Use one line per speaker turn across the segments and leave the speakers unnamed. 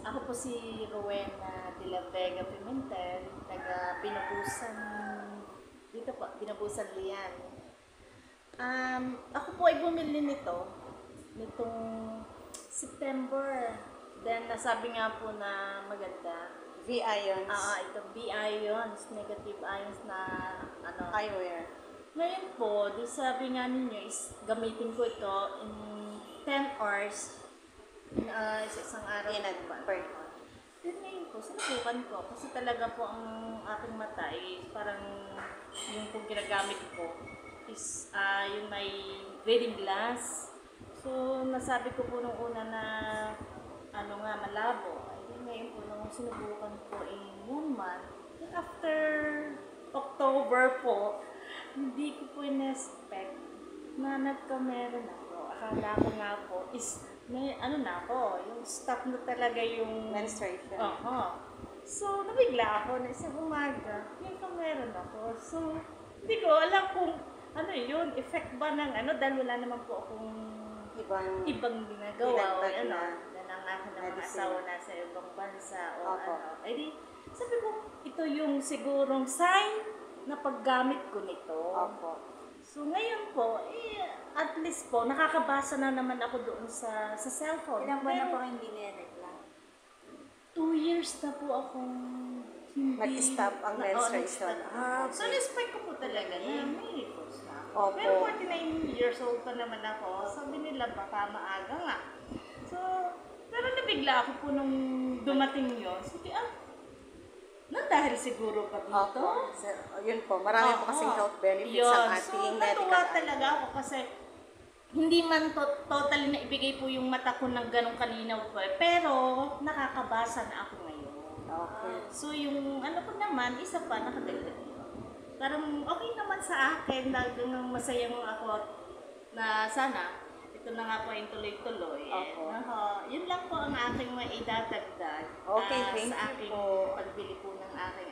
Ako po si Rowena de la Vega Pimentel, taga Binabusan, dito po, Binabusan Lian. Ako po ay bumili nitong September. Then nasabi nga po na maganda.
V-ions.
Ito B-ions, negative ions na ano.
Eyewear.
Ngayon po, sabi nga ninyo is gamitin ko ito in 10 hours. Isang araw.
In advance.
Then ngayon po, sinubukan ko. Kasi talaga po ang aking mata ay parang yung kung ginagamit ko is yung may reading glass. So, nasabi ko po nung una na malabo. Ay, ngayon po, nung sinubukan ko in 1 month, after October po, hindi ko po in-expect na nagka-meron ako. Akala ko nga po is may yung stop na talaga yung
Menstruation.
So, nabigla ako na isang umaga, meron ako. So, hindi ko alam kung yun, effect ba ng dahil wala naman po akong ibang ginagawa o ang akin ng mga asawa nasa ibang bansa o Eh di, sabi ko, ito yung sigurong sign na paggamit ko nito. So ngayon po, at least po, nakakabasa na naman ako doon sa cellphone.
Ilang buwan na po hindi niregla?
2 years na po akong hindi...
Nag-stop ang menstruation.
So, respect ko po talaga na may reports na ako.
Opo.
Pero 49 years old pa naman ako. Sabi nila baka maaga nga. So, pero nabigla ako po nung dumating yun. Sabi, dahil siguro pa dito.
Yun po, marami po kasing health benefits ang ating medical.
So, natuwa talaga ako kasi hindi man totally na ibigay po yung mata ko ng ganong kalinaw po. Pero, nakakabasa na ako ngayon. So, yung ko naman, isa pa, nakadagdag yun. Parang okay naman sa akin, talagang masayang ako na sana, ito na nga po yung tuloy-tuloy. Yun lang po ang aking maidadagdag
thank
sa
you
aking
po.
pagbili po ng aking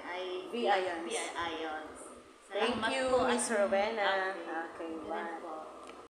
V-ions.
V-ions.
Thank
Salamat
you,
po,
Miss Rowena.
Okay,
Bye.
po.